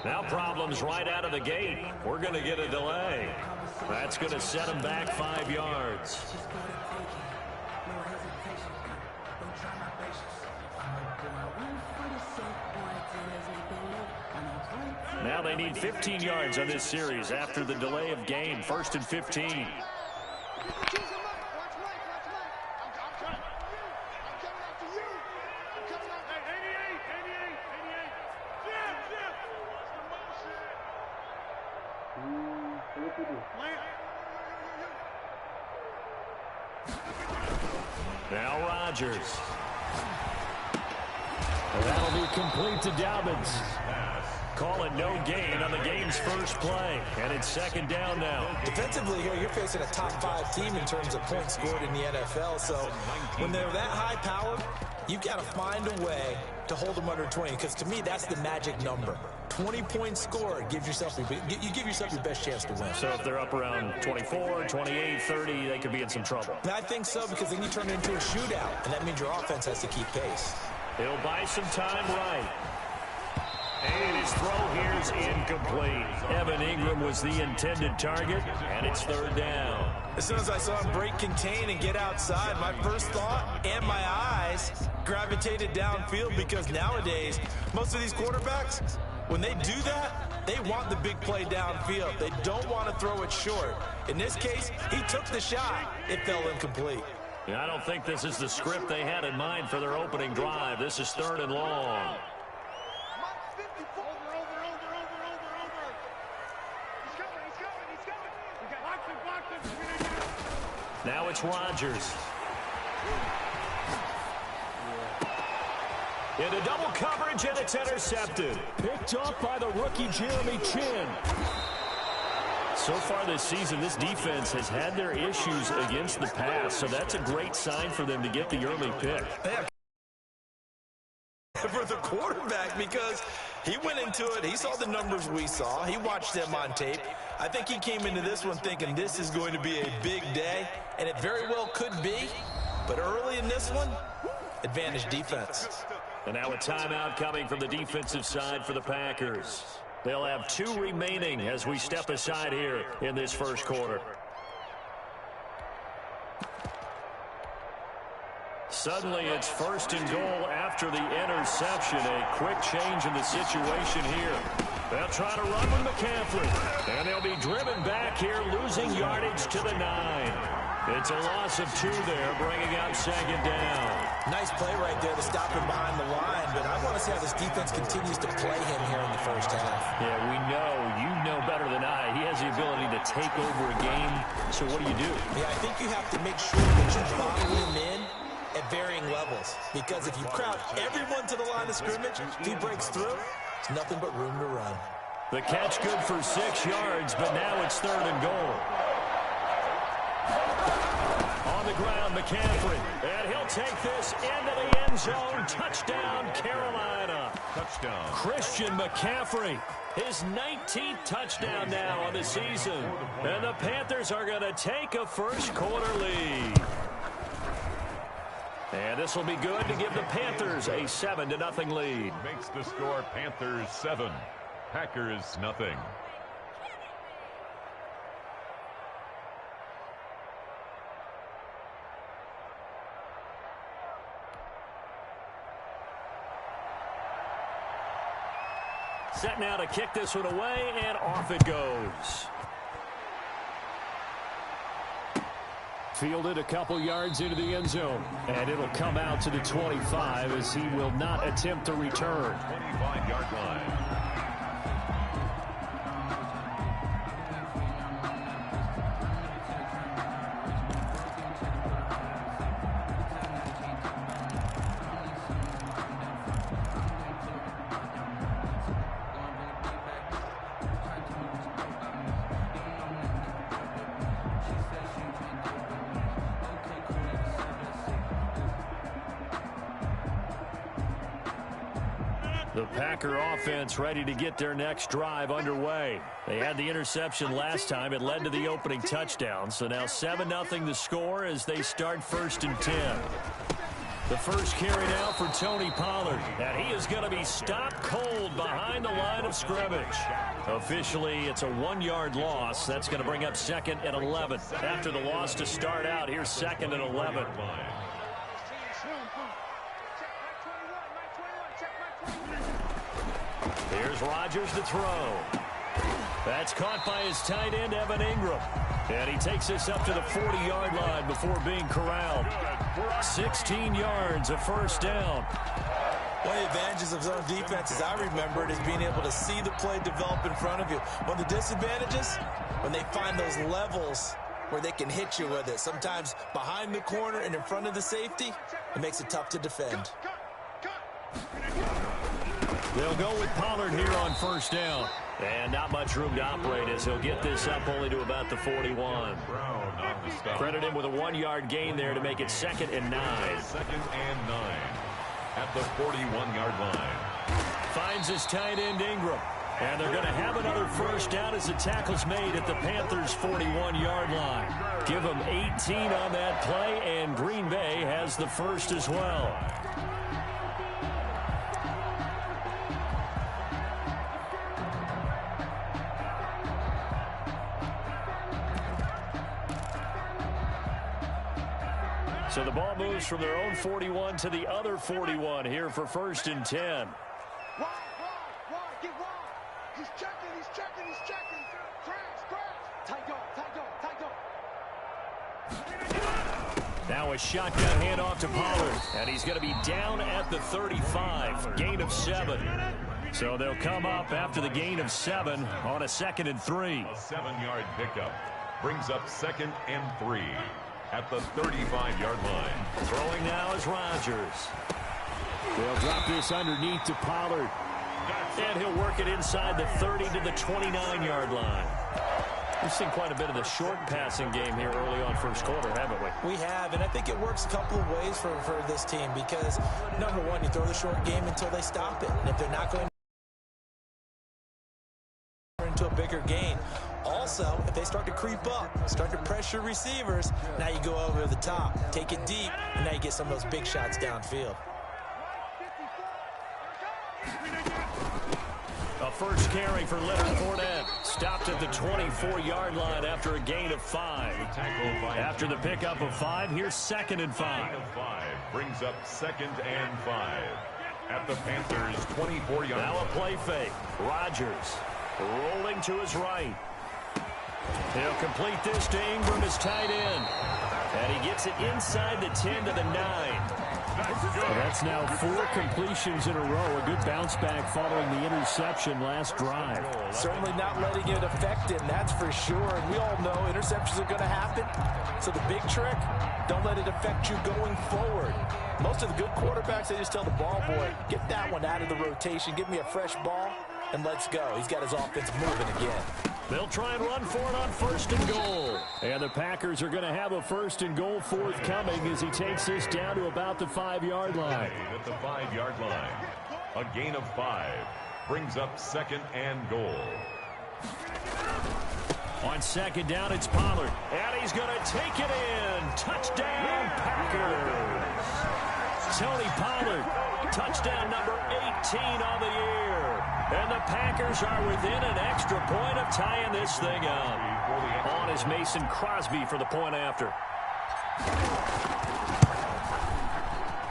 Now problems right out of the gate. We're going to get a delay. That's going to set them back 5 yards. Now they need 15 yards on this series after the delay of game. 1st and 15. Now Rodgers. And that'll be complete to Dobbins. Calling no gain on the game's first play. And it's 2nd down now. Defensively here, you're facing a top 5 team in terms of points scored in the NFL. So when they're that high powered, you've got to find a way to hold them under 20. Because to me, that's the magic number. 20 points scored gives yourself you give yourself your best chance to win. So if they're up around 24, 28, 30, they could be in some trouble. I think so, because then you turn it into a shootout, and that means your offense has to keep pace. He'll buy some time right. And his throw here's incomplete. Evan Ingram was the intended target, and it's 3rd down. As soon as I saw him break contain and get outside, my first thought and my eyes gravitated downfield, because nowadays, most of these quarterbacks, when they do that, they want the big play downfield. They don't want to throw it short. In this case, he took the shot. It fell incomplete. I don't think this is the script they had in mind for their opening drive. This is 3rd and long. Now it's Rodgers. Into double coverage, and it's intercepted. Picked off by the rookie Jeremy Chin. So far this season, this defense has had their issues against the pass, so that's a great sign for them to get the early pick. Yeah. For the quarterback, because he went into it, he saw the numbers we saw, he watched them on tape. I think he came into this one thinking this is going to be a big day, and it very well could be, but early in this one, advantage defense. And now a timeout coming from the defensive side for the Packers. They'll have 2 remaining as we step aside here in this first quarter. Suddenly it's 1st and goal after the interception. A quick change in the situation here. They'll try to run with McCaffrey. And they'll be driven back here, losing yardage to the 9. It's a loss of 2 there, bringing out 2nd down. Nice play right there to stop him behind the line, but I want to see how this defense continues to play him here in the first half. Yeah, we know. You know better than I. He has the ability to take over a game. So what do you do? Yeah, I think you have to make sure that you bottle him in at varying levels, because if you crowd everyone to the line of scrimmage, if he breaks through, it's nothing but room to run. The catch good for 6 yards, but now it's 3rd and goal. On the ground, McCaffrey, and he'll take this into the end zone. Touchdown, Carolina. Touchdown. Christian McCaffrey, his 19th touchdown now on the season. And the Panthers are going to take a first quarter lead. And this will be good to give the Panthers a 7-0 lead. Makes the score Panthers 7, Packers nothing. Set now to kick this one away, and off it goes. Fielded a couple yards into the end zone, and it'll come out to the 25 as he will not attempt to return. 25-yard line. The Packer offense ready to get their next drive underway. They had the interception last time. It led to the opening touchdown. So now 7-0 the score as they start 1st and 10. The first carry now for Tony Pollard. And he is going to be stopped cold behind the line of scrimmage. Officially, it's a 1-yard loss. That's going to bring up 2nd and 11. After the loss to start out, here's 2nd and 11. Here's Rodgers to throw. That's caught by his tight end, Evan Ingram. And he takes this up to the 40-yard line before being corralled. 16 yards, a first down. One of the advantages of zone defense, as I remember it, is being able to see the play develop in front of you. One of the disadvantages, when they find those levels where they can hit you with it. Sometimes behind the corner and in front of the safety, it makes it tough to defend. They'll go with Pollard here on first down. And not much room to operate as he'll get this up only to about the 41. Credit him with a 1-yard gain there to make it 2nd and 9. 2nd and 9 at the 41-yard line. Finds his tight end Ingram. And they're going to have another first down as the tackle's made at the Panthers' 41-yard line. Give them 18 on that play, and Green Bay has the first as well. So the ball moves from their own 41 to the other 41 here for 1st and 10. Get wide. He's checking. Crash. Tight go. Now a shotgun handoff to Pollard. And he's going to be down at the 35. Gain of 7. So they'll come up after the gain of 7 on a 2nd and 3. A 7-yard pickup brings up 2nd and 3. At the 35-yard line. Throwing now is Rodgers. They'll drop this underneath to Pollard. And he'll work it inside the 30 to the 29-yard line. We've seen quite a bit of the short passing game here early on first quarter, haven't we? We have, and I think it works a couple of ways for this team because, number one, you throw the short game until they stop it. And if they're not going into a bigger gain, also, if they start to creep up, start to pressure receivers, now you go over the top, take it deep, and now you get some of those big shots downfield. A first carry for Leonard Fournette. Stopped at the 24-yard line after a gain of 5. After the pickup of 5, here's 2nd and 5. Gain of 5 brings up 2nd and 5 at the Panthers' 24-yard line. Now a play fake. Rodgers rolling to his right. He'll complete this to Ingram, his tight end. And he gets it inside the 10 to the 9. Well, that's now 4 completions in a row. A good bounce back following the interception last drive. Certainly not letting it affect him, that's for sure. And we all know interceptions are going to happen. So the big trick, don't let it affect you going forward. Most of the good quarterbacks, they just tell the ball boy, get that one out of the rotation, give me a fresh ball, and let's go. He's got his offense moving again. They'll try and run for it on 1st and goal. And the Packers are going to have a 1st and goal forthcoming as he takes this down to about the 5-yard line. At the 5-yard line, a gain of 5 brings up 2nd and goal. On 2nd down, it's Pollard. And he's going to take it in. Touchdown, Packers. Tony Pollard, touchdown number 18 on the year. And the Packers are within an extra point of tying this thing up. On is Mason Crosby for the point after.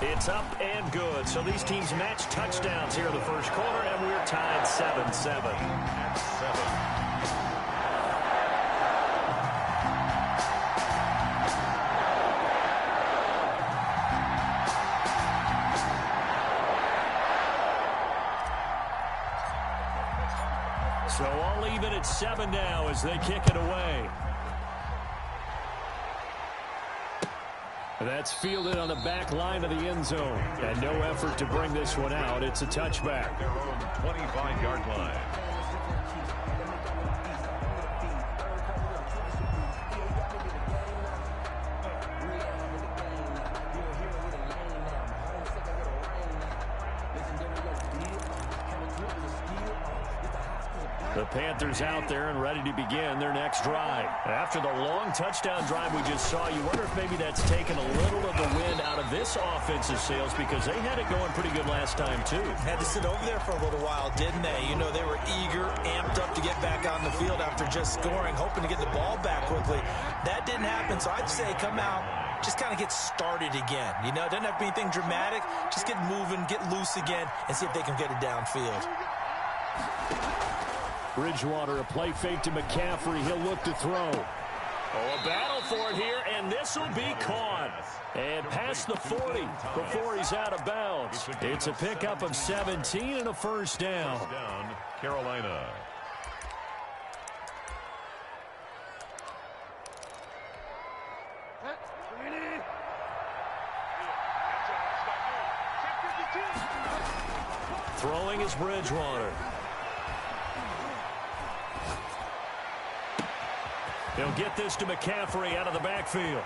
It's up and good. So these teams match touchdowns here in the first quarter, and we're tied 7-7. At 7. So all even at 7 now as they kick it away. That's fielded on the back line of the end zone. And no effort to bring this one out. It's a touchback. Their own 25-yard line. The Panthers out there and ready to begin their next drive. After the long touchdown drive we just saw, you wonder if maybe that's taken a little of the wind out of this offensive sails because they had it going pretty good last time too. Had to sit over there for a little while, didn't they? You know, they were eager, amped up to get back on the field after just scoring, hoping to get the ball back quickly. That didn't happen, so I'd say come out, just kind of get started again. You know, it doesn't have to be anything dramatic. Just get moving, get loose again, and see if they can get it downfield. Bridgewater, a play fake to McCaffrey. He'll look to throw. Oh, a battle for it here, and this will be caught. And past the 40 before he's out of bounds. It's a pickup of 17 and a first down. First down, Carolina. Throwing is Bridgewater. He'll get this to McCaffrey out of the backfield.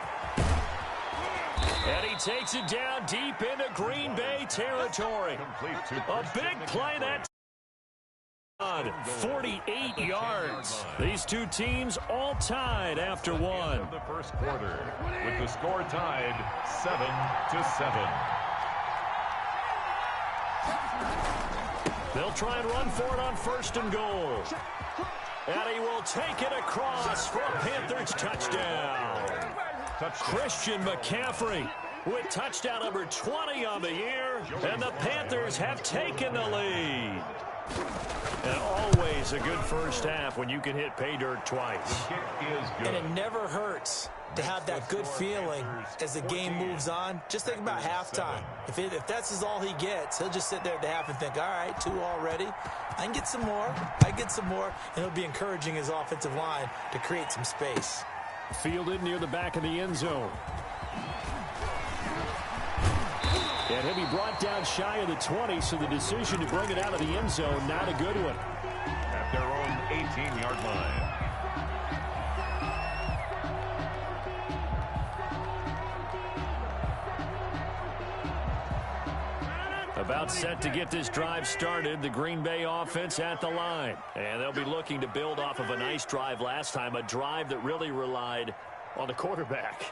And he takes it down deep into Green Bay territory. A big play that 48 yards. These two teams all tied after one. The first quarter with the score tied 7-7. They'll try and run for it on first and goal. And he will take it across for a Panthers touchdown. Christian McCaffrey with touchdown number 20 on the year. And the Panthers have taken the lead. And always a good first half when you can hit pay dirt twice. And it never hurts to have that good feeling as the game moves on. Just think about halftime. If that's all he gets, he'll just sit there at the half and think, all right, 2 already. I can get some more. I get some more. And he'll be encouraging his offensive line to create some space. Fielded near the back of the end zone. And he'll be brought down shy of the 20, so the decision to bring it out of the end zone, not a good one. At their own 18-yard line. About set to get this drive started, the Green Bay offense at the line. And they'll be looking to build off of a nice drive last time, a drive that really relied on the quarterback.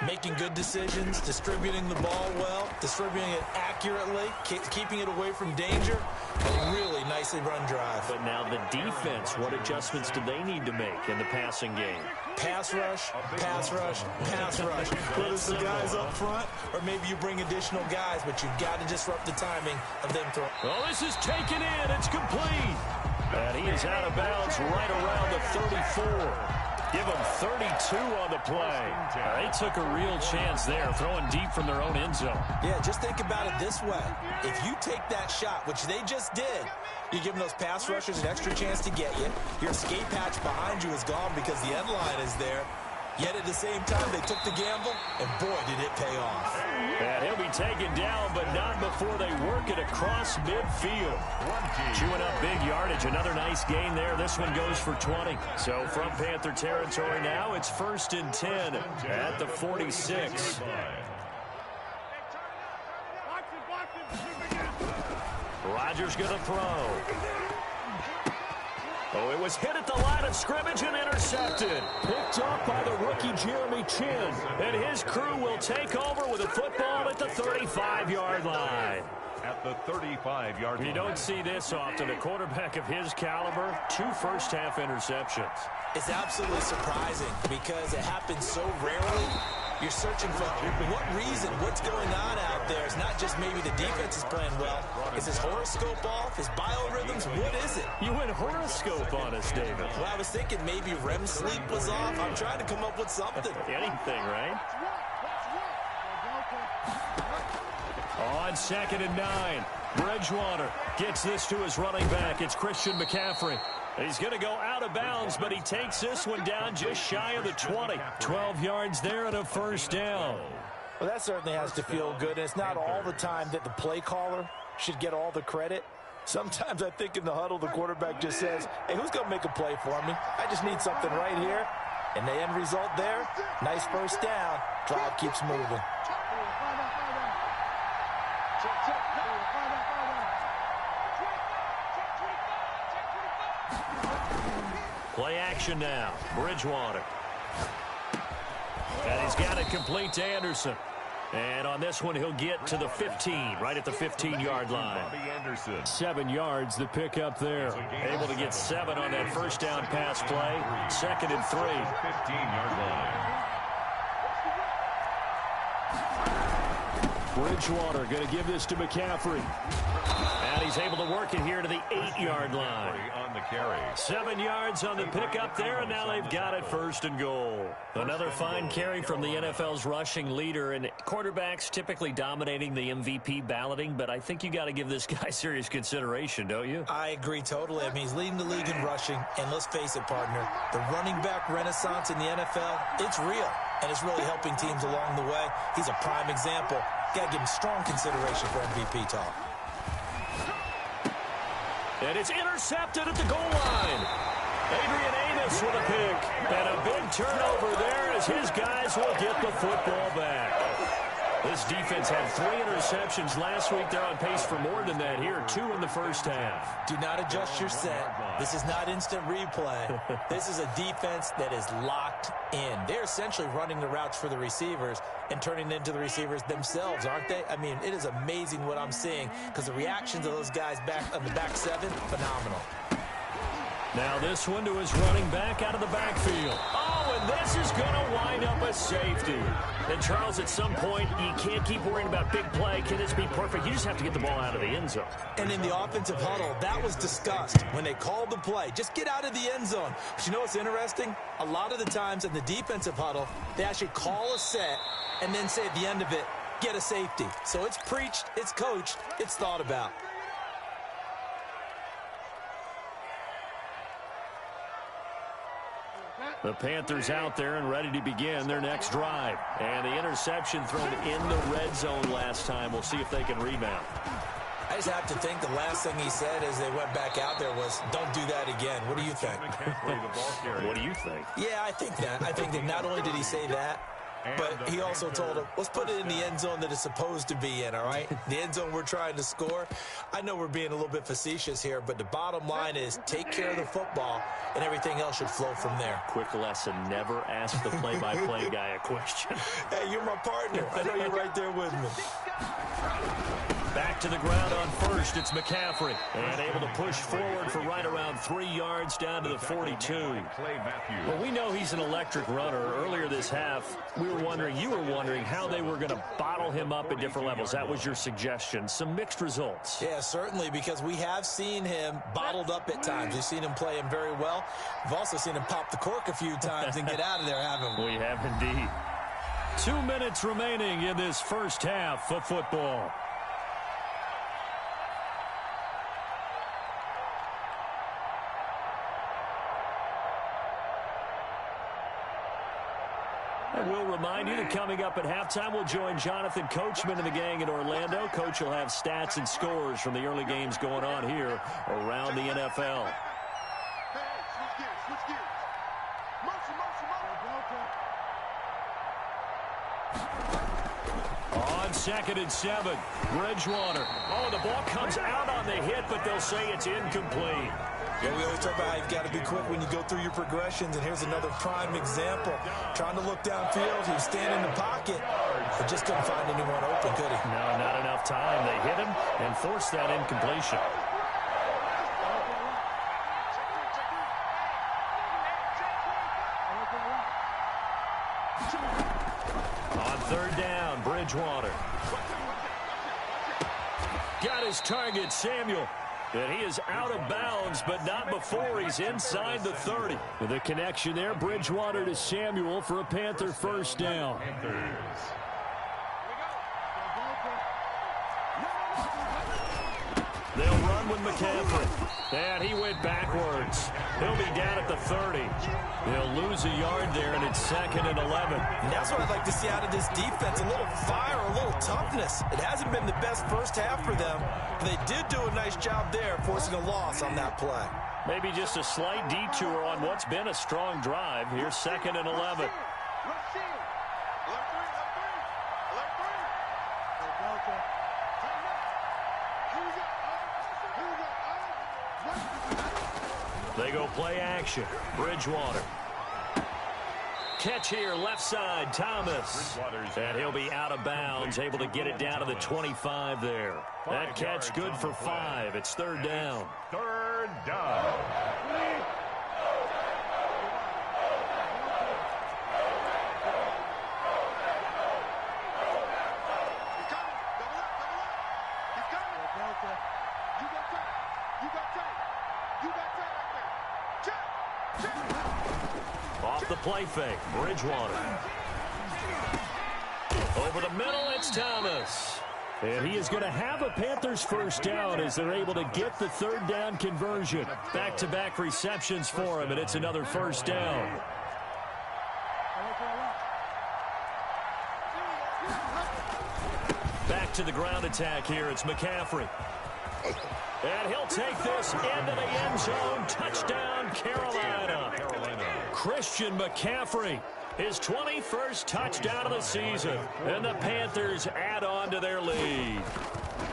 Making good decisions, distributing the ball well, distributing it accurately, keeping it away from danger. A really nicely run drive. But now the defense, what adjustments do they need to make in the passing game? Pass rush, pass rush, pass rush. Whether it's the guys up front or maybe you bring additional guys, but you've got to disrupt the timing of them throwing. Oh, this is taken in. It's complete. And he is out of bounds right around the 34. Give them 32 on the play. They took a real chance there, throwing deep from their own end zone. Yeah, just think about it this way. If you take that shot, which they just did, you give them those pass rushers an extra chance to get you. Your escape hatch behind you is gone because the end line is there. Yet at the same time, they took the gamble, and boy, did it pay off. And he'll be taken down, but not before they work it across midfield. Chewing up big yardage. Another nice gain there. This one goes for 20. So from Panther territory now, it's 1st and 10 at the 46. Rodgers going to throw. Oh, it was hit at the line of scrimmage and intercepted. Picked up by the rookie Jeremy Chin. And his crew will take over with a football at the 35-yard line. At the 35-yard line. You don't see this often. A quarterback of his caliber, 2 first-half interceptions. It's absolutely surprising because it happens so rarely. You're searching for what reason, what's going on out there. It's not just maybe the defense is playing well. Is his horoscope off? His biorhythms? What is it? You went horoscope on us, David. Well, I was thinking maybe REM sleep was off. I'm trying to come up with something. Anything, right? On 2nd and 9, Bridgewater gets this to his running back. It's Christian McCaffrey. He's going to go out of bounds, but he takes this one down just shy of the 20. 12 yards there and a first down. Well, that certainly has to feel good. And it's not all the time that the play caller should get all the credit. Sometimes I think in the huddle, the quarterback just says, hey, who's going to make a play for me? I just need something right here. And the end result there, nice first down. Drive keeps moving. Play action now. Bridgewater. And he's got it complete to Anderson. And on this one, he'll get to the 15, right at the 15-yard line. 7 yards, the pickup there. Able to get 7 on that first down pass play. 2nd and 3. 15-yard line. Bridgewater going to give this to McCaffrey. And he's able to work it here to the 8-yard line. On the carry. 7 yards on the pickup there, and now they've got it 1st and goal. Another fine carry from the NFL's rushing leader, and quarterbacks typically dominating the MVP balloting, but I think you got to give this guy serious consideration, don't you? I agree totally. I mean, he's leading the league in rushing, and let's face it, partner, the running back renaissance in the NFL, it's real, and it's really helping teams along the way. He's a prime example. Got to give him strong consideration for MVP talk. And it's intercepted at the goal line. Adrian Amos with a pick. And a big turnover there as his guys will get the football back. This defense had 3 interceptions last week. They're on pace for more than that here. 2 in the first half. Do not adjust your set. This is not instant replay. This is a defense that is locked in. They're essentially running the routes for the receivers and turning it into the receivers themselves, aren't they? I mean, it is amazing what I'm seeing because the reactions of those guys back on the back 7, phenomenal. Now this one to his running back out of the backfield. Oh, and this is going to wind up a safety. And Charles, at some point, you can't keep worrying about big play. Can this be perfect? You just have to get the ball out of the end zone. And in the offensive huddle, that was discussed when they called the play. Just get out of the end zone. But you know what's interesting? A lot of the times in the defensive huddle, they actually call a set and then say at the end of it, get a safety. So it's preached, it's coached, it's thought about. The Panthers out there and ready to begin their next drive. And the interception thrown in the red zone last time. We'll see if they can rebound. I just have to think the last thing he said as they went back out there was, don't do that again. What do you think? What do you think? Yeah, I think that. I think that not only did he say that, but he also told him, let's put it in the end zone that it's supposed to be in, all right? The end zone we're trying to score. I know we're being a little bit facetious here, but the bottom line is take care of the football, and everything else should flow from there. Quick lesson, never ask the play-by-play guy a question. Hey, you're my partner. I know you're right there with me. Back to the ground on first, it's McCaffrey. And able to push forward for right around 3 yards down to the 42. Well, we know he's an electric runner. Earlier this half, you were wondering how they were going to bottle him up at different levels. That was your suggestion. Some mixed results. Yeah, certainly, because we have seen him bottled up at times. We've seen him play him very well. We've also seen him pop the cork a few times and get out of there, haven't we? We have indeed. 2 minutes remaining in this first half of football. And we'll remind you that coming up at halftime, we'll join Jonathan Coachman and the gang in Orlando. Coach will have stats and scores from the early games going on here around the NFL. Hey, switch gears. Motion. On 2nd and 7, Bridgewater. Oh, the ball comes out on the hit, but they'll say it's incomplete. Yeah, we always talk about how you've got to be quick when you go through your progressions, and here's another prime example. Trying to look downfield, he was standing in the pocket, but just couldn't find anyone open, could he? No, not enough time. They hit him and forced that incompletion. On 3rd down, Bridgewater. Got his target, Samuel. And he is out of bounds, but not before he's inside the 30. The connection there, Bridgewater to Samuel for a Panther first down. They'll run with McCaffrey. And he went backwards. He'll be down at the 30. They'll lose a yard there, and it's 2nd and 11. And that's what I'd like to see out of this defense, a little fire, a little toughness. It hasn't been the best first half for them, but they did do a nice job there, forcing a loss on that play. Maybe just a slight detour on what's been a strong drive. Here's 2nd and 11. They go play action. Bridgewater. Catch here, left side, Thomas. And he'll be out of bounds, able to get it down to the 25 there. That catch good for 5. It's third down. Third down. Off the play fake, Bridgewater. Over the middle, it's Thomas. And he is going to have a Panthers first down as they're able to get the third down conversion. Back-to-back receptions for him, and it's another first down. Back to the ground attack here. It's McCaffrey. And he'll take this into the end zone. Touchdown, Carolina. Christian McCaffrey, his 21st touchdown of the season. And the Panthers add on to their lead.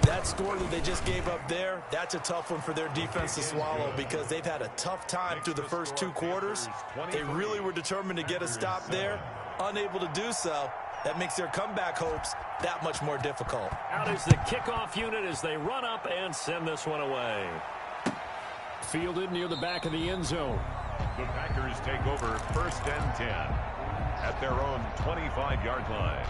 That score that they just gave up there, that's a tough one for their defense to swallow because they've had a tough time through the first 2 quarters. They really were determined to get a stop there, unable to do so. That makes their comeback hopes that much more difficult. Out is the kickoff unit as they run up and send this one away. Fielded near the back of the end zone. The Packers take over first and 10 at their own 25-yard line.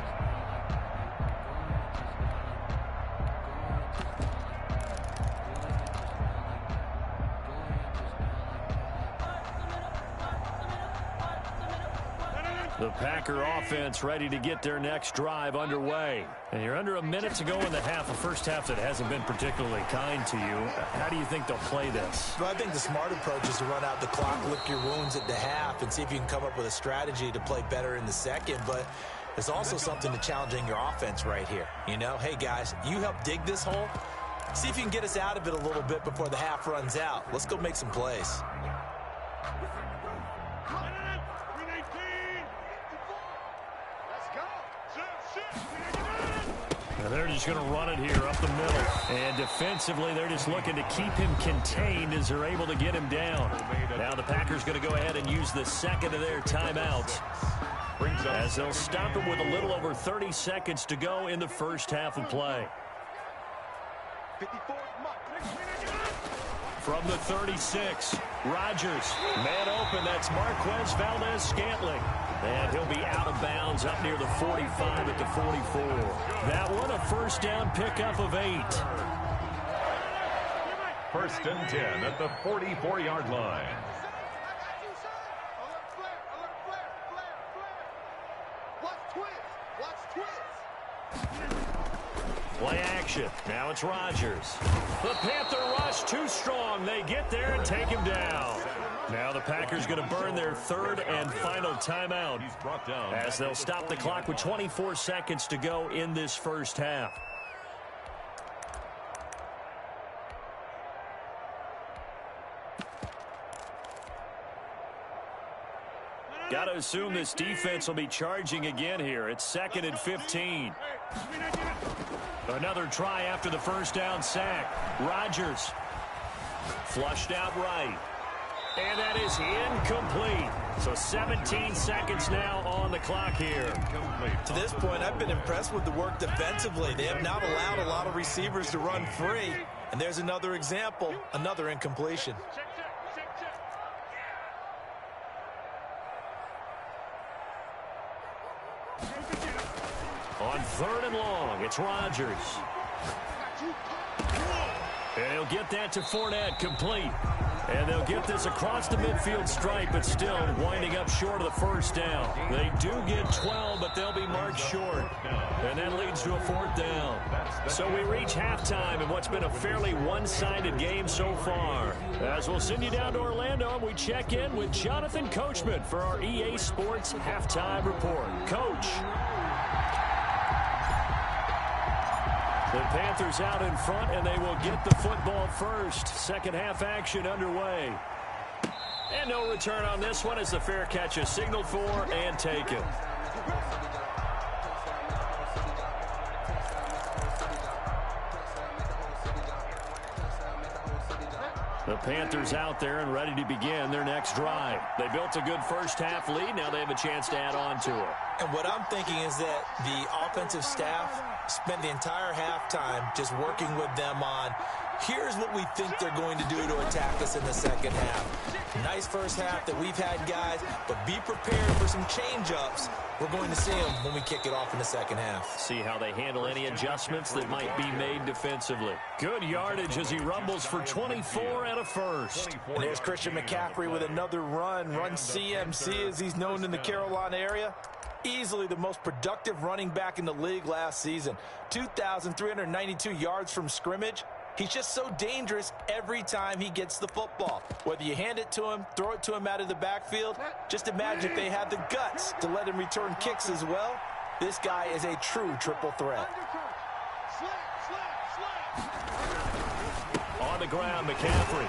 The Packer offense ready to get their next drive underway. And you're under a minute to go in the half, a first half that hasn't been particularly kind to you. How do you think they'll play this? Well, I think the smart approach is to run out the clock, lick your wounds at the half, and see if you can come up with a strategy to play better in the second. But there's also something to challenging your offense right here. You know, hey, guys, you help dig this hole. See if you can get us out of it a little bit before the half runs out. Let's go make some plays. And they're just going to run it here up the middle. And defensively, they're just looking to keep him contained as they're able to get him down. Now the Packers going to go ahead and use the second of their timeouts as they'll stop him with a little over 30 seconds to go in the first half of play. From the 36, Rodgers. Man open, that's Marquez Valdez-Scantling. And he'll be out of bounds up near the 45 at the 44. That one a first down pickup of 8. First and 10 at the 44-yard line. Play action. Now it's Rodgers. The Panther rush too strong. They get there and take him down. Now the Packers going to burn their third and final timeout as they'll stop the clock with 24 seconds to go in this first half. Got to assume this defense will be charging again here. It's 2nd and 15. Another try after the first down sack. Rodgers flushed out right. And that is incomplete. So 17 seconds now on the clock here. To this point, I've been impressed with the work defensively. They have not allowed a lot of receivers to run free. And there's another example, another incompletion. On 3rd and long, it's Rodgers. And he'll get that to Fournette, complete. And they'll get this across the midfield stripe, but still winding up short of the first down. They do get 12, but they'll be marked short. And that leads to a 4th down. So we reach halftime in what's been a fairly one-sided game so far. As we'll send you down to Orlando, and we check in with Jonathan Coachman for our EA Sports Halftime Report. Coach. The Panthers out in front, and they will get the football first. Second half action underway. And no return on this one as the fair catch is signaled for and taken. The Panthers out there and ready to begin their next drive. They built a good first-half lead. Now they have a chance to add on to it. And what I'm thinking is that the offensive staff spent the entire halftime just working with them on, here's what we think they're going to do to attack us in the second half. Nice first half that we've had, guys, but be prepared for some change-ups. We're going to see them when we kick it off in the second half. See how they handle any adjustments that might be made defensively. Good yardage as he rumbles for 24 and a first. And there's Christian McCaffrey with another run CMC as he's known in the Carolina area. Easily the most productive running back in the league last season. 2,392 yards from scrimmage. He's just so dangerous every time he gets the football. Whether you hand it to him, throw it to him out of the backfield, just imagine if they had the guts to let him return kicks as well. This guy is a true triple threat. On the ground, McCaffrey.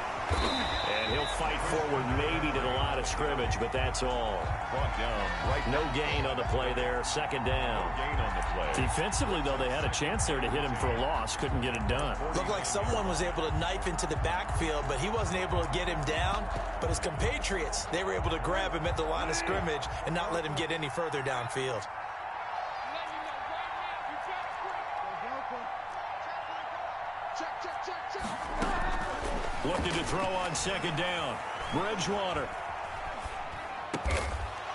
And he'll fight forward maybe to the line of scrimmage, but that's all. Brought down right. No gain on the play there. Second down. No gain on the play. Defensively, though, they had a chance there to hit him for a loss. Couldn't get it done. Looked like someone was able to knife into the backfield, but he wasn't able to get him down. But his compatriots, they were able to grab him at the line of scrimmage and not let him get any further downfield. Looking to throw on second down. Bridgewater.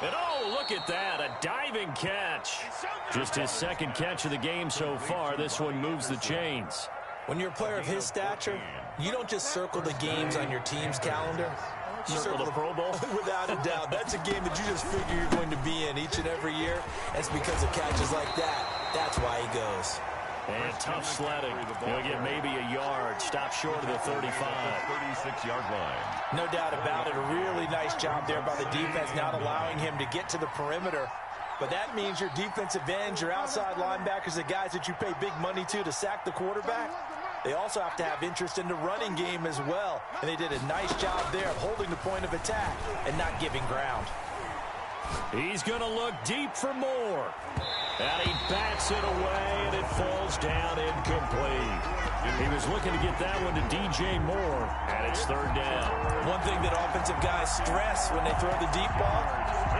And oh, look at that, a diving catch. Just his second catch of the game so far. This one moves the chains. When you're a player of his stature, you don't just circle the games on your team's calendar. You circle the Pro Bowl? Without a doubt. That's a game that you just figure you're going to be in each and every year. That's because of catches like that. That's why he goes. And tough sledding. He'll get maybe a yard. Stop short of the 35. 36-yard line. No doubt about it. A really nice job there by the defense, not allowing him to get to the perimeter. But that means your defensive ends, your outside linebackers, the guys that you pay big money to sack the quarterback, they also have to have interest in the running game as well. And they did a nice job there of holding the point of attack and not giving ground. He's going to look deep for more. And he bats it away, and it falls down incomplete. He was looking to get that one to DJ Moore, and it's third down. One thing that offensive guys stress when they throw the deep ball,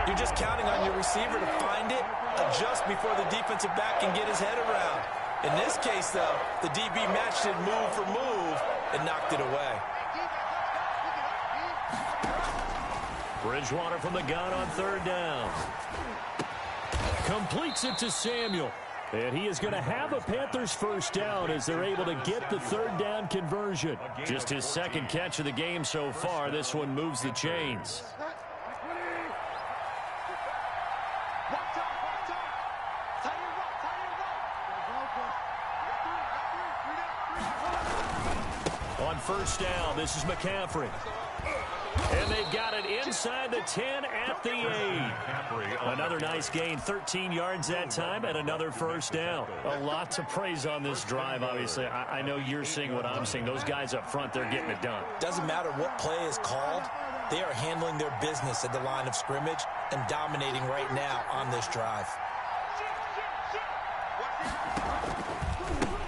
you're just counting on your receiver to find it, adjust before the defensive back can get his head around. In this case, though, the DB matched it move for move and knocked it away. Bridgewater from the gun on third down. Completes it to Samuel. And he is going to have a Panthers first down as they're able to get the third down conversion. Just his second catch of the game so far. This one moves the chains. On first down, this is McCaffrey. And they've got it inside the 10 at the 8. Another nice gain, 13 yards that time, and another first down. A lot to praise on this drive, obviously. I know you're seeing what I'm seeing. Those guys up front, they're getting it done. Doesn't matter what play is called. They are handling their business at the line of scrimmage and dominating right now on this drive.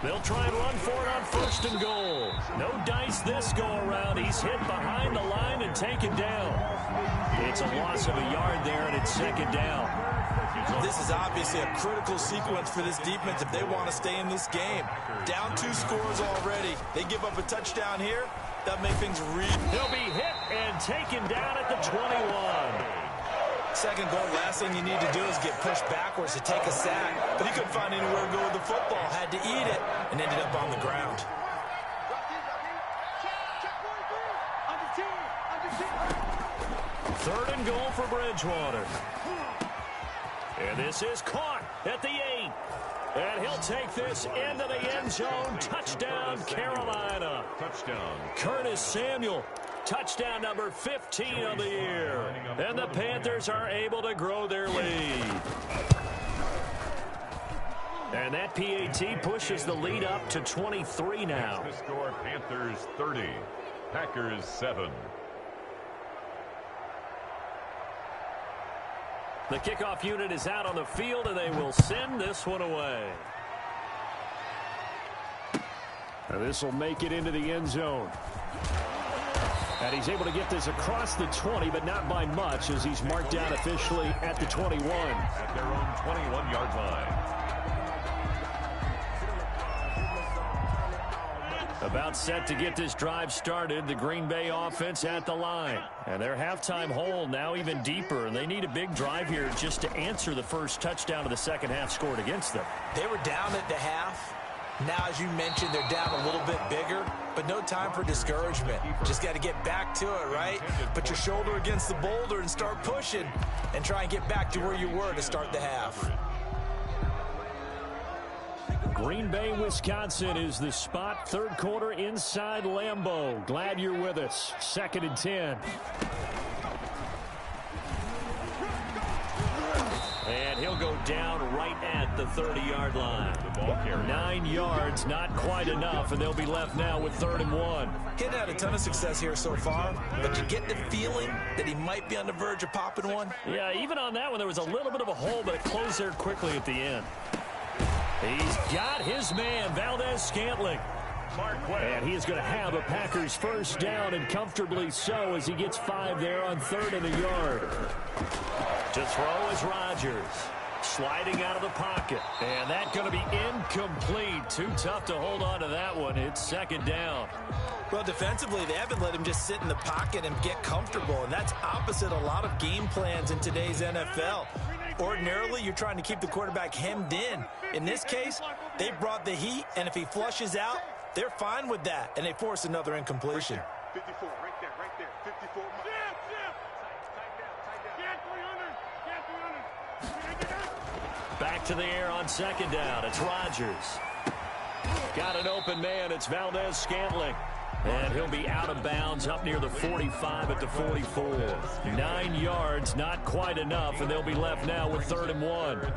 They'll try and run for it on first and goal. No dice this go-around. He's hit behind the line and taken down. It's a loss of a yard there, and it's second down. This is obviously a critical sequence for this defense if they want to stay in this game. Down 2 scores already. They give up a touchdown here. That'll make things real. He'll be hit and taken down at the 21. Second goal, last thing you need to do is get pushed backwards to take a sack. But he couldn't find anywhere to go with the football. Had to eat it and ended up on the ground. Third and goal for Bridgewater. And this is caught at the 8. And he'll take this into the end zone. Touchdown, Carolina. Touchdown. Curtis Samuel. Touchdown number 15 of the year. And the Panthers are able to grow their lead. And that PAT pushes the lead up to 23 now. The score, Panthers 30, Packers 7. The kickoff unit is out on the field, and they will send this one away. And this will make it into the end zone. And he's able to get this across the 20, but not by much, as he's marked down officially at the 21. At their own 21-yard line. About set to get this drive started, the Green Bay offense at the line. And their halftime hole now even deeper, and they need a big drive here just to answer the first touchdown of the second half scored against them. They were down at the half. Now, as you mentioned, they're down a little bit bigger, but no time for discouragement. Just got to get back to it, right? Put your shoulder against the boulder and start pushing and try and get back to where you were to start the half. Green Bay, Wisconsin is the spot. Third quarter inside Lambeau. Glad you're with us. 2nd and 10. And he'll go down right at the 30-yard line. 9 yards, not quite enough, and they'll be left now with 3rd and 1. He hadn't had a ton of success here so far, but you get the feeling that he might be on the verge of popping one. Yeah, even on that one, there was a little bit of a hole, but it closed there quickly at the end. He's got his man, Valdez-Scantling. And he is going to have a Packers first down, and comfortably so, as he gets 5 there on 3rd and a yard. To throw is Rodgers. Sliding out of the pocket. And that's going to be incomplete. Too tough to hold on to that one. It's 2nd down. Well, defensively, they haven't let him just sit in the pocket and get comfortable, and that's opposite a lot of game plans in today's NFL. Ordinarily, you're trying to keep the quarterback hemmed in. In this case, they brought the heat, and if he flushes out, they're fine with that, and they force another incompletion. 54, right there, 54. Back to the air on 2nd down. It's Rodgers. Got an open man. It's Valdez-Scantling. And he'll be out of bounds up near the 45 at the 44. 9 yards, not quite enough, and they'll be left now with 3rd and 1.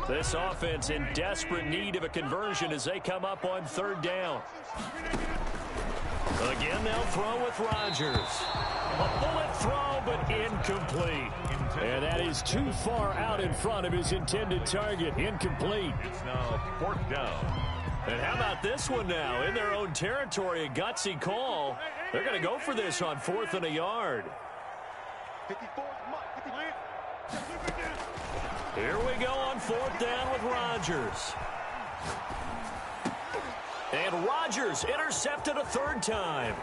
This offense in desperate need of a conversion as they come up on 3rd down. Again, they'll throw with Rodgers. A bullet throw, but incomplete. And that is too far out in front of his intended target. Incomplete. It's now 4th down. And how about this one now? In their own territory, a gutsy call. They're going to go for this on 4th and a yard. 54. Here we go on 4th down with Rodgers. And Rodgers intercepted a 3rd time.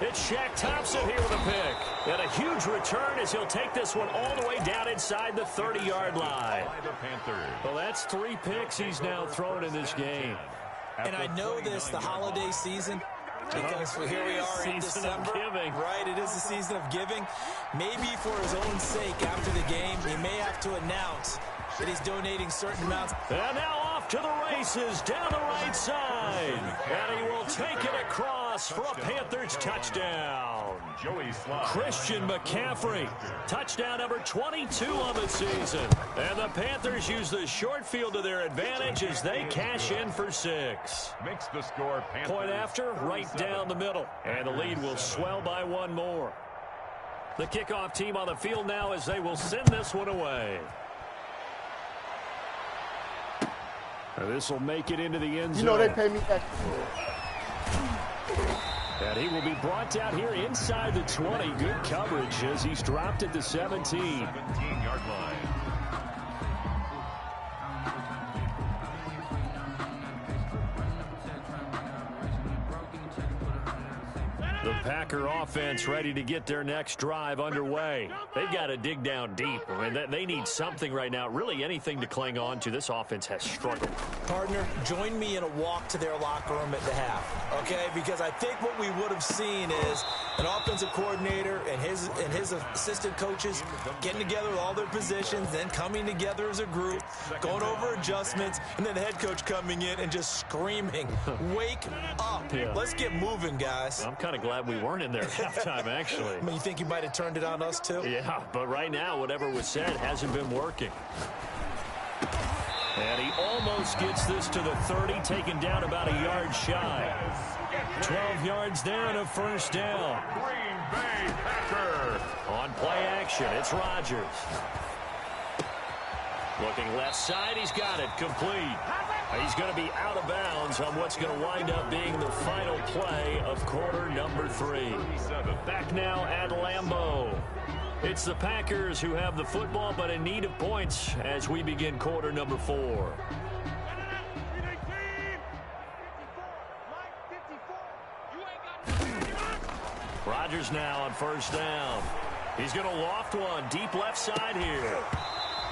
It's Shaq Thompson here with a pick. And a huge return as he'll take this one all the way down inside the 30-yard line. Well, that's 3 picks he's now thrown in this game. And I know this, the holiday season, because here we are in December. Right, it is the season of giving. Maybe for his own sake, after the game, he may have to announce that he's donating certain amounts. And now off to the races down the right side. And he will take it across for a Panthers touchdown. Christian McCaffrey, touchdown number 22 on the season. And the Panthers use the short field to their advantage as they cash in for 6. Makes the score Panthers. Point after, right down the middle. And the lead will swell by 1 more. The kickoff team on the field now as they will send this one away. This will make it into the end zone. You know they pay me extra. And he will be brought down here inside the 20. Good coverage as he's dropped at the 17. 17-yard line. The Packer offense ready to get their next drive underway. They've got to dig down deep. I mean, they need something right now, really anything to cling on to. This offense has struggled. Partner, join me in a walk to their locker room at the half, okay? Because I think what we would have seen is an offensive coordinator and his assistant coaches getting together with all their positions, then coming together as a group, going over adjustments, and then the head coach coming in and just screaming, wake up. Yeah. Let's get moving, guys. I'm kind of glad we weren't in there at halftime, actually. I mean, you think you might have turned it on us, too? Yeah, but right now, whatever was said hasn't been working. And he almost gets this to the 30, taken down about a yard shy. 12 yards there and a first down. Green Bay Packers. On play action, it's Rodgers. Looking left side, he's got it, complete. He's going to be out of bounds on what's going to wind up being the final play of quarter number 3. Back now at Lambeau. It's the Packers who have the football, but in need of points as we begin quarter number 4. Rodgers now on first down. He's going to loft one deep left side here.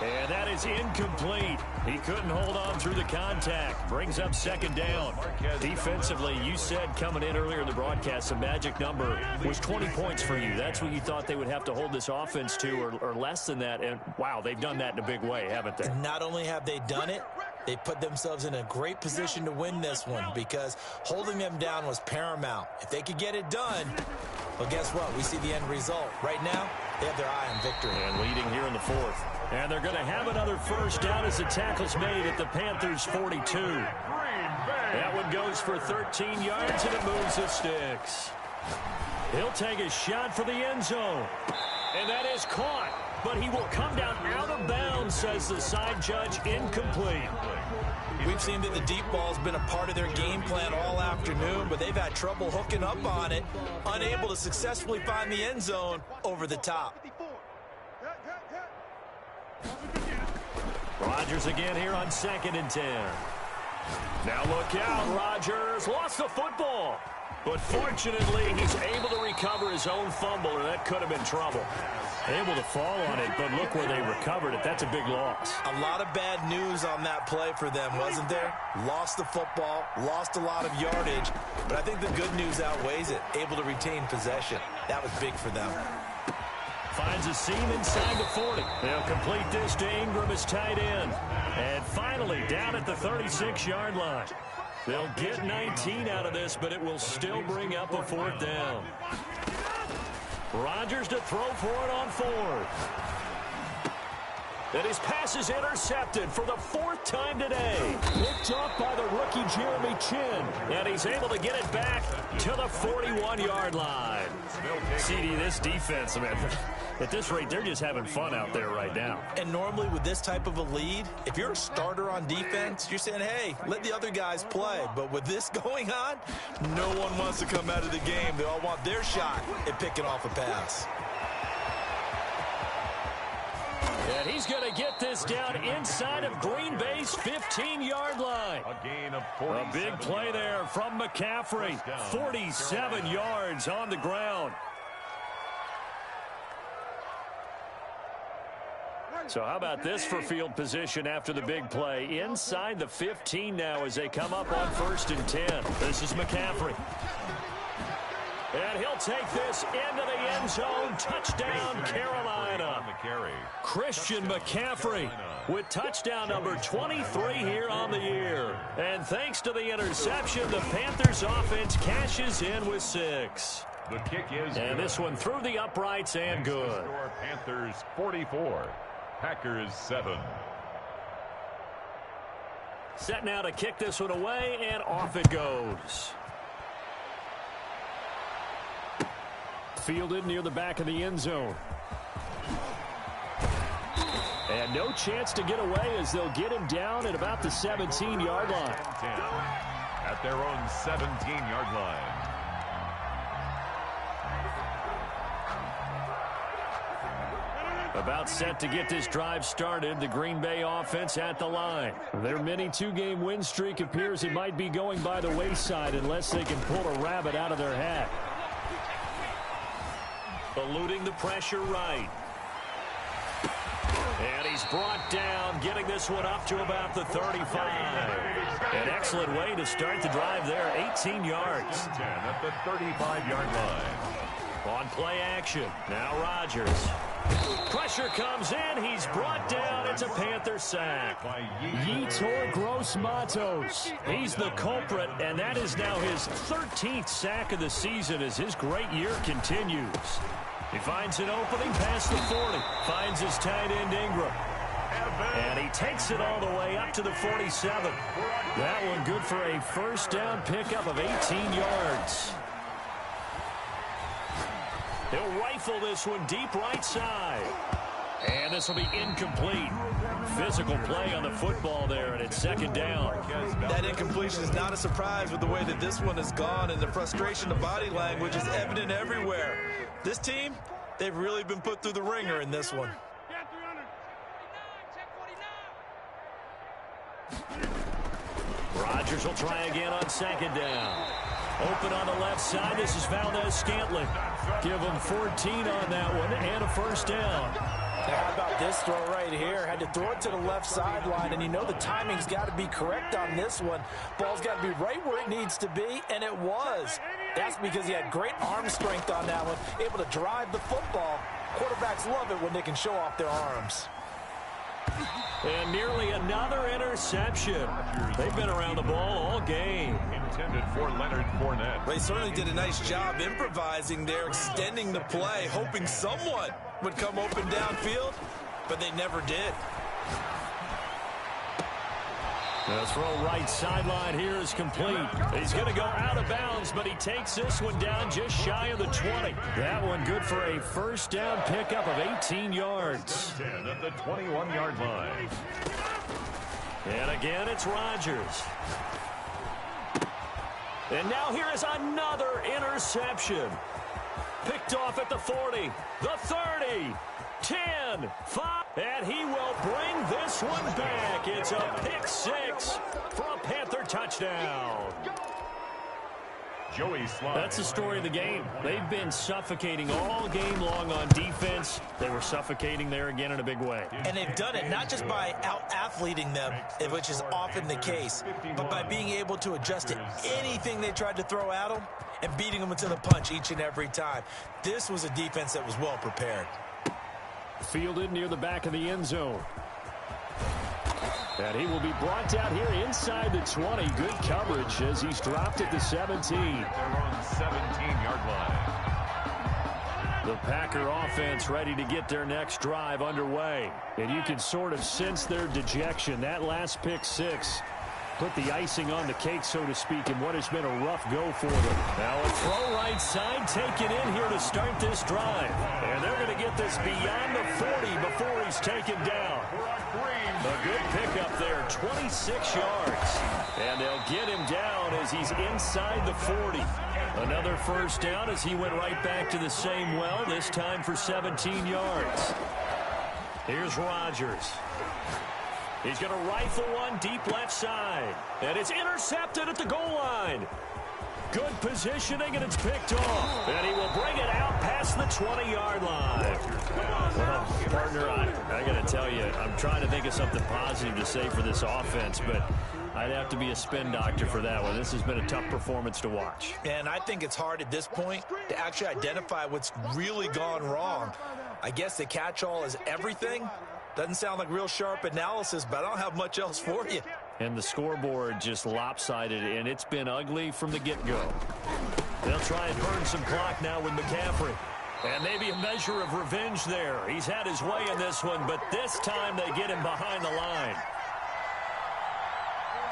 And that is incomplete. He couldn't hold on through the contact. Brings up second down. Defensively, you said coming in earlier in the broadcast, the magic number was 20 points for you. That's what you thought they would have to hold this offense to, or less than that. And, wow, they've done that in a big way, haven't they? And not only have they done it, they put themselves in a great position to win this one because holding them down was paramount. If they could get it done, well, guess what? We see the end result. Right now, they have their eye on victory. And leading here in the 4th. And they're going to have another first down as the tackle's made at the Panthers' 42. That one goes for 13 yards, and it moves the sticks. He'll take a shot for the end zone. And that is caught. But he will come down out of bounds, says the side judge, incomplete. We've seen that the deep ball's been a part of their game plan all afternoon, but they've had trouble hooking up on it, unable to successfully find the end zone over the top. Rodgers again here on 2nd and 10. Now look out, Rodgers lost the football. But fortunately, he's able to recover his own fumble, or that could have been trouble. Able to fall on it, but look where they recovered it. That's a big loss. A lot of bad news on that play for them, wasn't there? Lost the football, lost a lot of yardage, but I think the good news outweighs it. Able to retain possession. That was big for them. Finds a seam inside the 40. They'll complete this to Ingram as tight end. And finally, down at the 36-yard line. They'll get 19 out of this, but it will still bring up a 4th down. Rodgers to throw for it on 4th. And his pass is intercepted for the 4th time today. Picked off by the rookie Jeremy Chin. And he's able to get it back to the 41-yard line. CD, this defense, man, at this rate, they're just having fun out there right now. And normally with this type of a lead, if you're a starter on defense, you're saying, hey, let the other guys play. But with this going on, no one wants to come out of the game. They all want their shot at picking off a pass. And he's going to get this down inside of Green Bay's 15-yard line. A gain of 47. A big play there from McCaffrey. 47 yards on the ground. So how about this for field position after the big play? Inside the 15 now as they come up on 1st and 10. This is McCaffrey. And he'll take this into the end zone. Touchdown, Carolina. Christian McCaffrey with touchdown number 23 here on the year. And thanks to the interception, the Panthers offense cashes in with 6. The kick is and good. This one through the uprights and good. Panthers 44, Packers 7. Set now to kick this one away, and off it goes. Fielded near the back of the end zone. And no chance to get away as they'll get him down at about the 17-yard line. 10 at their own 17-yard line. About set to get this drive started, the Green Bay offense at the line. Their mini 2-game win streak appears it might be going by the wayside unless they can pull a rabbit out of their hat. Eluding the pressure right. And he's brought down, getting this one up to about the 35. An excellent way to start the drive there, 18 yards. 10 at the 35-yard line. On play action, now Rodgers. Pressure comes in, he's brought down, it's a Panther sack. Yetur Gross-Matos, he's the culprit, and that is now his 13th sack of the season as his great year continues. He finds an opening past the 40, finds his tight end Ingram. And he takes it all the way up to the 47. That one good for a first down pickup of 18 yards. He'll rifle this one deep right side. And this will be incomplete. physical play on the football there, and it's second down. That incompletion is not a surprise with the way that this one has gone, and the frustration of body language is evident everywhere. This team, they've really been put through the ringer in this one. Rodgers will try again on second down. Open on the left side. This is Valdez-Scantling. Give him 14 on that one and a first down. How about this throw right here? Had to throw it to the left sideline, and you know the timing's got to be correct on this one. Ball's got to be right where it needs to be, and it was. That's because he had great arm strength on that one, able to drive the football. Quarterbacks love it when they can show off their arms. And nearly another interception. They've been around the ball all game. Intended for Leonard Fournette. They certainly did a nice job improvising there, extending the play, hoping someone would come open downfield, but they never did. The throw right sideline here is complete. He's going to go out of bounds, but he takes this one down just shy of the 20. That one good for a first down pickup of 18 yards. 10 at the 21-yard line. And again, it's Rodgers. And now here is another interception. Picked off at the 40, the 30, 10, 5, and he will bring this one back. It's a pick six for a Panther touchdown. Joey Slye. That's the story of the game. They've been suffocating all game long on defense. They were suffocating there again in a big way. And they've done it not just by out-athleting them, which is often the case, but by being able to adjust to anything they tried to throw at them and beating them into the punch each and every time. This was a defense that was well prepared. Fielded near the back of the end zone. And he will be brought down here inside the 20. Good coverage as he's dropped at the 17. They're on 17-yard line. The Packer offense ready to get their next drive underway. And you can sort of sense their dejection. That last pick six put the icing on the cake, so to speak, in what has been a rough go for them. Now a throw right side taken in here to start this drive. And they're going to get this beyond the 40 before he's taken down. A good pickup there, 26 yards. And they'll get him down as he's inside the 40. Another first down as he went right back to the same well, this time for 17 yards. Here's Rodgers. He's going to rifle one deep left side. And it's intercepted at the goal line. Good positioning, and it's picked off. And he will bring it out past the 20-yard line. Well, partner, I got to tell you, I'm trying to think of something positive to say for this offense, but I'd have to be a spin doctor for that one. This has been a tough performance to watch. And I think it's hard at this point to actually identify what's really gone wrong. I guess the catch-all is everything. Doesn't sound like real sharp analysis, but I don't have much else for you. And the scoreboard just lopsided, and it's been ugly from the get-go. They'll try and burn some clock now with McCaffrey. And maybe a measure of revenge there. He's had his way in this one, but this time they get him behind the line.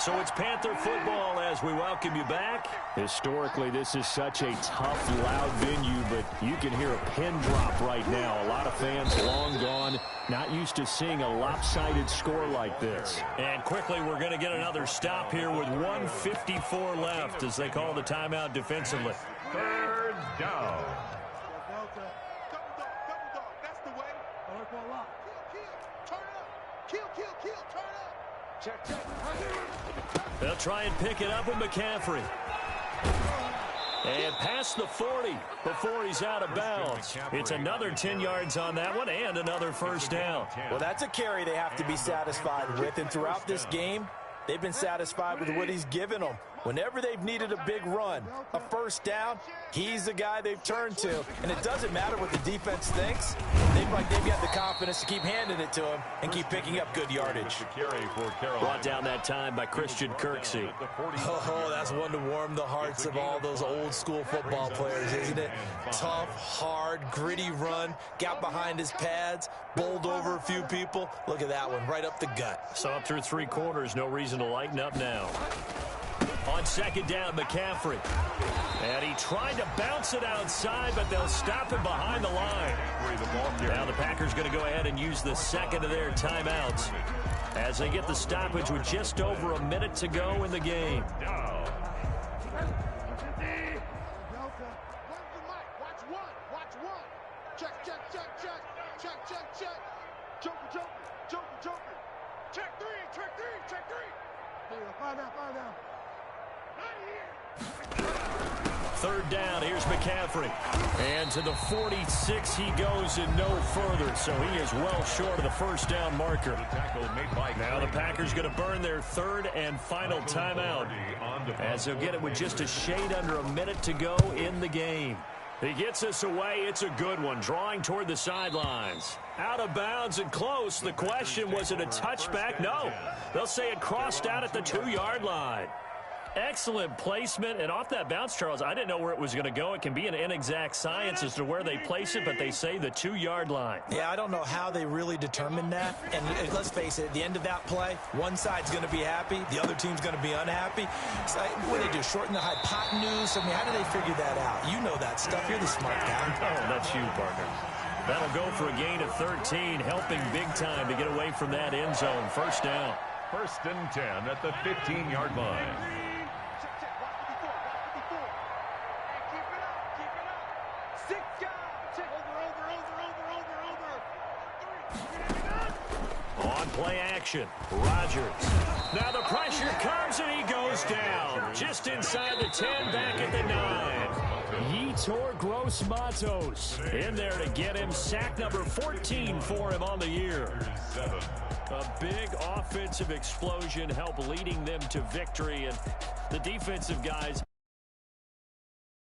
So it's Panther football as we welcome you back. Historically, this is such a tough, loud venue, but you can hear a pin drop right now. A lot of fans long gone, not used to seeing a lopsided score like this. And quickly, we're going to get another stop here with 1:54 left as they call the timeout defensively. Third down. That's the way. Kill, turn up. Check. They'll try and pick it up with McCaffrey. And past the 40 before he's out of bounds. It's another 10 yards on that one and another first down. Well, that's a carry they have to be satisfied with. And throughout this game, they've been satisfied with what he's given them. Whenever they've needed a big run, a first down, he's the guy they've turned to. And it doesn't matter what the defense thinks. They've got the confidence to keep handing it to him and keep picking up good yardage. Brought down that time by Christian Kirksey. Oh, that's one to warm the hearts of all those old school football players, isn't it? Tough, hard, gritty run, got behind his pads, bowled over a few people. Look at that one, right up the gut. So up through three quarters, no reason to lighten up now. On second down, McCaffrey. And he tried to bounce it outside, but they'll stop him behind the line. Now the Packers going to go ahead and use the second of their timeouts as they get the stoppage with just over a minute to go in the game. Third down, here's McCaffrey. And to the 46 he goes and no further, so he is well short of the first down marker. Now the Packers going to burn their third and final timeout as they'll get it with just a shade under a minute to go in the game. He gets us away. It's a good one, drawing toward the sidelines. Out of bounds and close. The question, was it a touchback? No. They'll say it crossed out at the 2-yard line. Excellent placement, and off that bounce, Charles, I didn't know where it was going to go. It can be an inexact science as to where they place it, but they say the 2-yard line. Yeah, I don't know how they really determined that. And let's face it, at the end of that play, one side's going to be happy, the other team's going to be unhappy. So what do they do, shorten the hypotenuse? I mean, how do they figure that out? You know that stuff. You're the smart guy. Oh, that's you, partner. That'll go for a gain of 13, helping big time to get away from that end zone. First down. 1st and 10 at the 15-yard line. On play action, Rodgers. Now the pressure comes and he goes down. Just inside the 10, back at the 9. Yetur Gross-Matos in there to get him. Sack number 14 for him on the year. A big offensive explosion helped leading them to victory, and the defensive guys